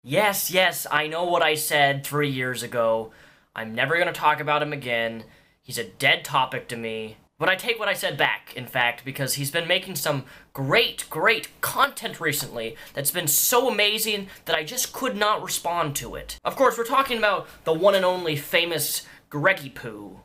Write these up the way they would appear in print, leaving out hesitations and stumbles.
Yes, I know what I said 3 years ago. I'm never gonna talk about him again. He's a dead topic to me. But I take what I said back, in fact, because he's been making some great content recently that's been so amazing that I just could not respond to it. Of course, we're talking about the one and only famous Greggy Poo,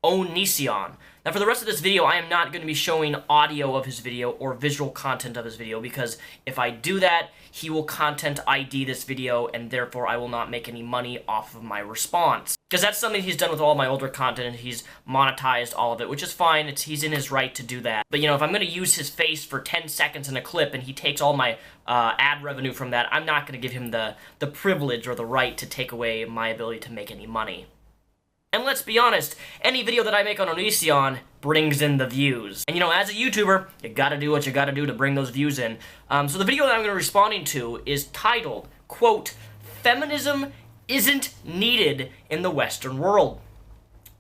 Onision. Now, for the rest of this video, I am not going to be showing audio of his video or visual content of his video, because if I do that, he will content ID this video, and therefore I will not make any money off of my response. Because that's something he's done with all my older content, and he's monetized all of it, which is fine. He's in his right to do that. But, you know, if I'm going to use his face for 10 seconds in a clip, and he takes all my ad revenue from that, I'm not going to give him the privilege or the right to take away my ability to make any money. And let's be honest, any video that I make on Onision brings in the views. And you know, as a YouTuber, you gotta do what you gotta do to bring those views in. So the video that I'm gonna be responding to is titled, quote, "Feminism isn't needed in the Western world."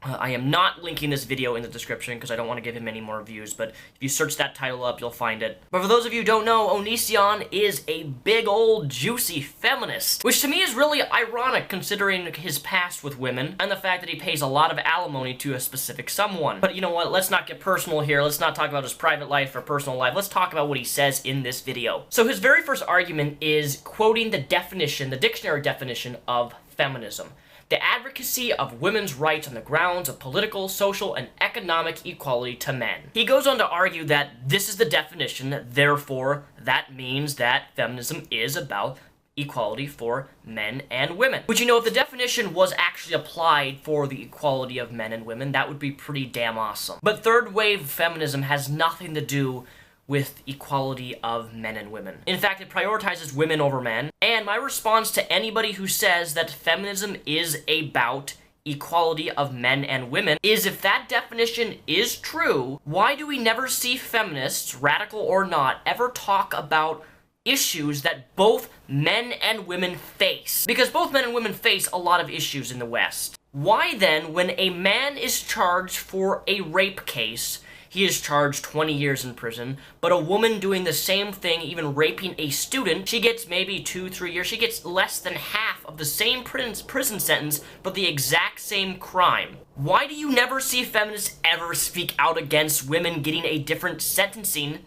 I am not linking this video in the description because I don't want to give him any more views, but if you search that title up, you'll find it. But for those of you who don't know, Onision is a big old juicy feminist, which to me is really ironic considering his past with women and the fact that he pays a lot of alimony to a specific someone. But you know what, let's not get personal here. Let's not talk about his private life or personal life. Let's talk about what he says in this video. So his very first argument is quoting the definition, the dictionary definition of feminism: the advocacy of women's rights on the grounds of political, social, and economic equality to men. He goes on to argue that this is the definition, therefore that means that feminism is about equality for men and women. Which, you know, if the definition was actually applied for the equality of men and women, that would be pretty damn awesome. But third wave feminism has nothing to do with equality of men and women. In fact, it prioritizes women over men, and my response to anybody who says that feminism is about equality of men and women is, if that definition is true, why do we never see feminists, radical or not, ever talk about issues that both men and women face? Because both men and women face a lot of issues in the West. Why then, when a man is charged for a rape case, he is charged 20 years in prison, but a woman doing the same thing, even raping a student, she gets maybe 2-3 years. She gets less than half of the same prison sentence, but the exact same crime. Why do you never see feminists ever speak out against women getting a different sentencing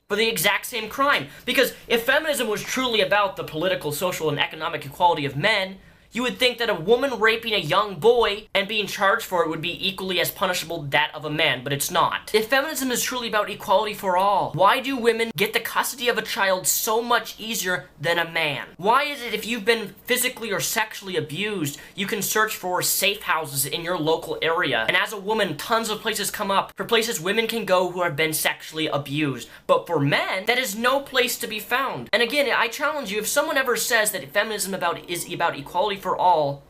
for the exact same crime? Because if feminism was truly about the political, social, and economic equality of men, you would think that a woman raping a young boy and being charged for it would be equally as punishable that of a man, but it's not. If feminism is truly about equality for all, why do women get the custody of a child so much easier than a man? Why is it if you've been physically or sexually abused, you can search for safe houses in your local area, and as a woman, tons of places come up for places women can go who have been sexually abused, but for men, that is no place to be found. And again, I challenge you, if someone ever says that feminism is about equality for all,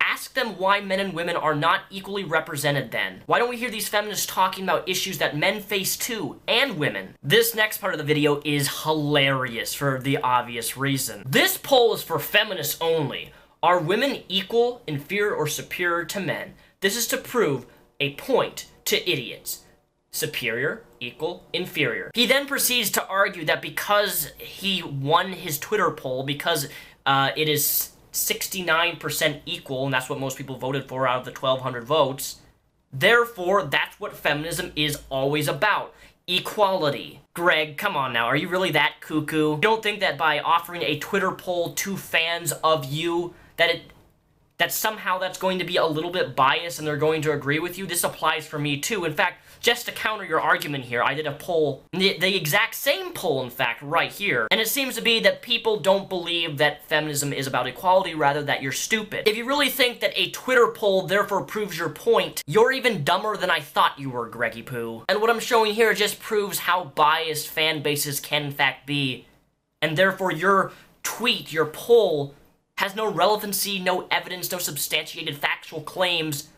ask them why men and women are not equally represented then. Why don't we hear these feminists talking about issues that men face too, and women? This next part of the video is hilarious for the obvious reason. This poll is for feminists only. Are women equal, inferior, or superior to men? This is to prove a point to idiots. Superior, equal, inferior. He then proceeds to argue that because he won his Twitter poll, because it is 69% equal, and that's what most people voted for out of the 1,200 votes, therefore, that's what feminism is always about. Equality. Greg, come on now, are you really that cuckoo? You don't think that by offering a Twitter poll to fans of you, that somehow that's going to be a little bit biased and they're going to agree with you? This applies for me too. In fact, just to counter your argument here, I did a poll, the exact same poll, in fact, right here. And it seems to be that people don't believe that feminism is about equality, rather that you're stupid. If you really think that a Twitter poll therefore proves your point, you're even dumber than I thought you were, Greggy Poo. And what I'm showing here just proves how biased fan bases can in fact be. And therefore your tweet, your poll, has no relevancy, no evidence, no substantiated factual claims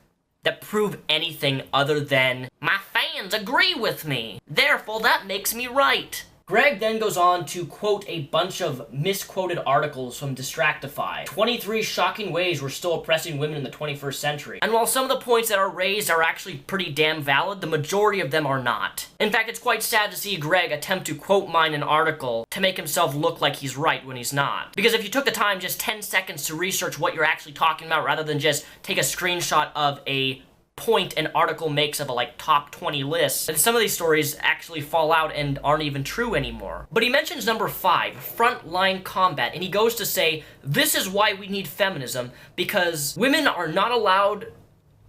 that prove anything other than, my fans agree with me, therefore that makes me right. Greg then goes on to quote a bunch of misquoted articles from Distractify. 23 shocking ways we're still oppressing women in the 21st century. And while some of the points that are raised are actually pretty damn valid, the majority of them are not. In fact, it's quite sad to see Greg attempt to quote mine an article to make himself look like he's right when he's not. Because if you took the time just 10 seconds to research what you're actually talking about rather than just take a screenshot of a point an article makes of a top 20 list, and some of these stories actually fall out and aren't even true anymore. But he mentions number 5, frontline combat, and he goes to say, this is why we need feminism, because women are not allowed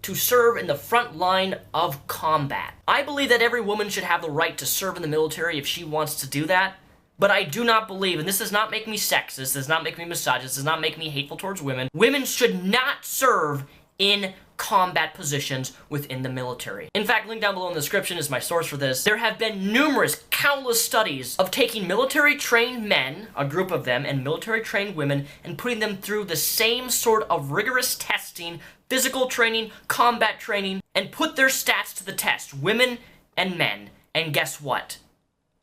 to serve in the front line of combat. I believe that every woman should have the right to serve in the military if she wants to do that, but I do not believe, and this does not make me sexist, this does not make me misogynist, this does not make me hateful towards women, women should not serve in combat positions within the military. In fact, link down below in the description is my source for this. There have been numerous, countless studies of taking military-trained men, a group of them, and military-trained women, and putting them through the same sort of rigorous testing, physical training, combat training, and put their stats to the test, women and men. And guess what?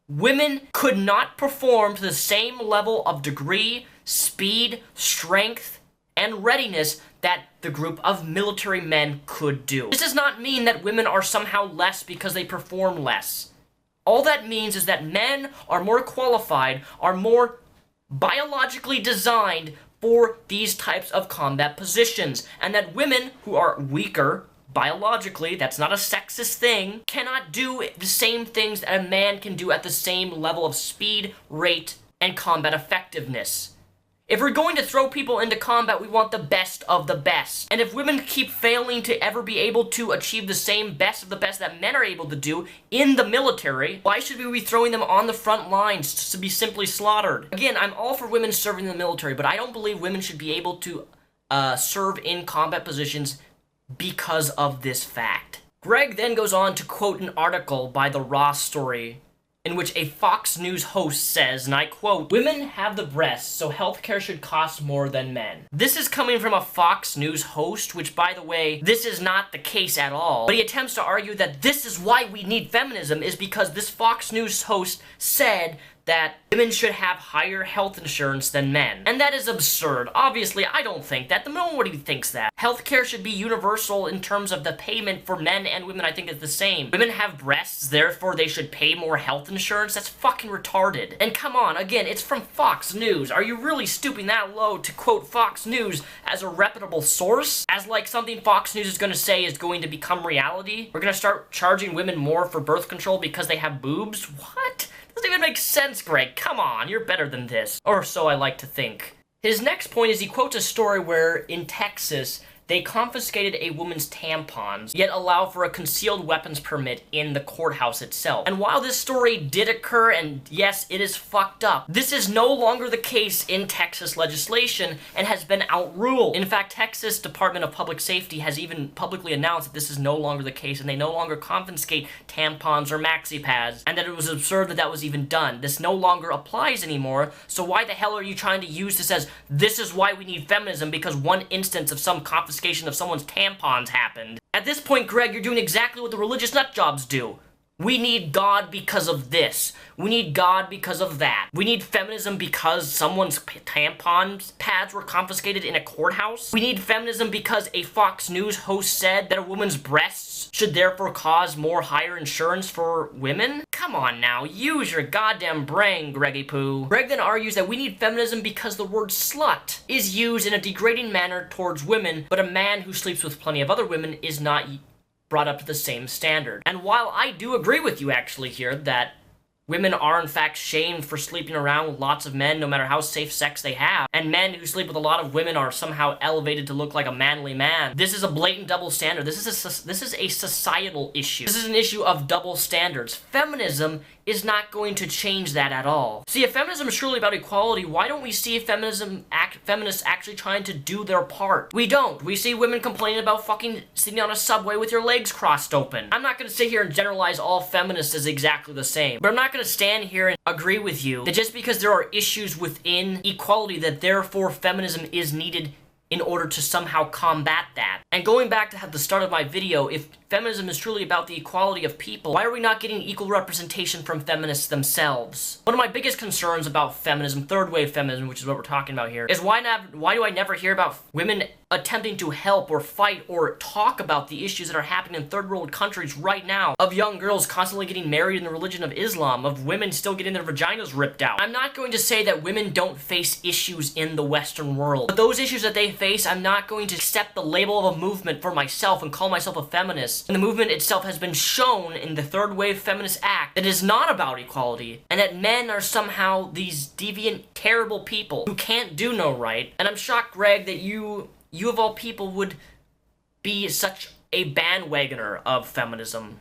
Women could not perform to the same level of degree, speed, strength, and readiness that the group of military men could do. This does not mean that women are somehow less because they perform less. All that means is that men are more qualified, are more biologically designed for these types of combat positions, and that women who are weaker biologically, that's not a sexist thing, cannot do the same things that a man can do at the same level of speed, rate, and combat effectiveness. If we're going to throw people into combat, we want the best of the best. And if women keep failing to ever be able to achieve the same best of the best that men are able to do in the military, why should we be throwing them on the front lines to be simply slaughtered? Again, I'm all for women serving in the military, but I don't believe women should be able to serve in combat positions because of this fact. Greg then goes on to quote an article by the Ross Story, in which a Fox News host says, and I quote, "Women have the breasts, so healthcare should cost more than men." This is coming from a Fox News host, which, by the way, this is not the case at all. But he attempts to argue that this is why we need feminism, is because this Fox News host said that women should have higher health insurance than men. And that is absurd. Obviously, I don't think that. Nobody thinks that. Healthcare should be universal in terms of the payment for men and women. I think it's the same. Women have breasts, therefore they should pay more health insurance? That's fucking retarded. And come on, again, it's from Fox News. Are you really stooping that low to quote Fox News as a reputable source? As like something Fox News is going to say is going to become reality? We're going to start charging women more for birth control because they have boobs? What? Doesn't even make sense, Greg. Come on, you're better than this. Or so I like to think. His next point is he quotes a story where, in Texas, they confiscated a woman's tampons, yet allow for a concealed weapons permit in the courthouse itself. And while this story did occur, and yes, it is fucked up, this is no longer the case in Texas legislation and has been outruled. In fact, Texas Department of Public Safety has even publicly announced that this is no longer the case and they no longer confiscate tampons or maxi pads, and that it was absurd that that was even done. This no longer applies anymore, so why the hell are you trying to use this as, this is why we need feminism, because one instance of some confiscation of someone's tampons happened? At this point, Greg, you're doing exactly what the religious nutjobs do. We need God because of this. We need God because of that. We need feminism because someone's tampon pads were confiscated in a courthouse. We need feminism because a Fox News host said that a woman's breasts should therefore cause more higher insurance for women? Come on now, use your goddamn brain, Greggy Poo. Greg then argues that we need feminism because the word slut is used in a degrading manner towards women, but a man who sleeps with plenty of other women is not brought up to the same standard. And while I do agree with you actually here that women are in fact shamed for sleeping around with lots of men no matter how safe sex they have, and men who sleep with a lot of women are somehow elevated to look like a manly man, this is a blatant double standard. This is a societal issue. This is an issue of double standards. Feminism is not going to change that at all. See, if feminism is truly about equality, why don't we see feminists actually trying to do their part? We don't. We see women complaining about fucking sitting on a subway with your legs crossed open. I'm not gonna sit here and generalize all feminists as exactly the same, but I'm not gonna stand here and agree with you that just because there are issues within equality that therefore feminism is needed in order to somehow combat that. And going back to the start of my video, if feminism is truly about the equality of people, why are we not getting equal representation from feminists themselves? One of my biggest concerns about feminism, third wave feminism, which is what we're talking about here, is why do I never hear about women attempting to help or fight or talk about the issues that are happening in third world countries right now, of young girls constantly getting married in the religion of Islam, of women still getting their vaginas ripped out. I'm not going to say that women don't face issues in the Western world, but those issues that they face, I'm not going to accept the label of a movement for myself and call myself a feminist. And the movement itself has been shown in the third wave feminist act that it is not about equality, and that men are somehow these deviant, terrible people who can't do no right. And I'm shocked, Greg, that you of all people would be such a bandwagoner of feminism,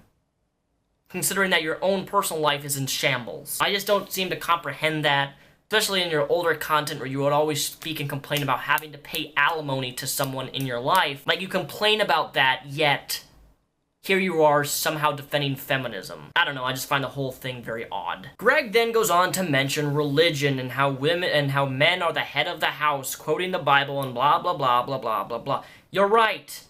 considering that your own personal life is in shambles. I just don't seem to comprehend that, especially in your older content where you would always speak and complain about having to pay alimony to someone in your life. Like, you complain about that, yet here you are somehow defending feminism. I don't know, I just find the whole thing very odd. Greg then goes on to mention religion and how men are the head of the house, quoting the Bible and blah blah blah blah blah blah blah. You're right.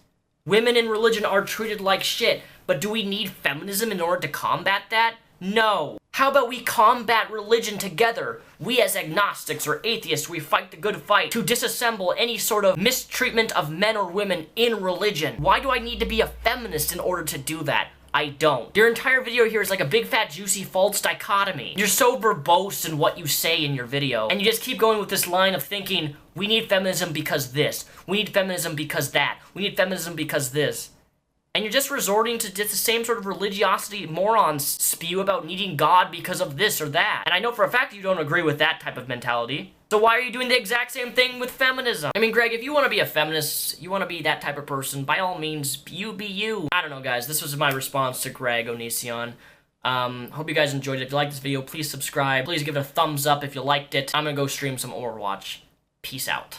Women in religion are treated like shit, but do we need feminism in order to combat that? No. How about we combat religion together? We as agnostics or atheists, we fight the good fight to disassemble any sort of mistreatment of men or women in religion. Why do I need to be a feminist in order to do that? I don't. Your entire video here is like a big fat juicy false dichotomy. You're so verbose in what you say in your video, and you just keep going with this line of thinking, we need feminism because this, we need feminism because that, we need feminism because this. And you're just resorting to just the same sort of religiosity morons spew about needing God because of this or that. And I know for a fact you don't agree with that type of mentality. So why are you doing the exact same thing with feminism? I mean, Greg, if you want to be a feminist, you want to be that type of person, by all means, you be you. I don't know, guys. This was my response to Greg Onision. Hope you guys enjoyed it. If you liked this video, please subscribe. Please give it a thumbs up if you liked it. I'm gonna go stream some Overwatch. Peace out.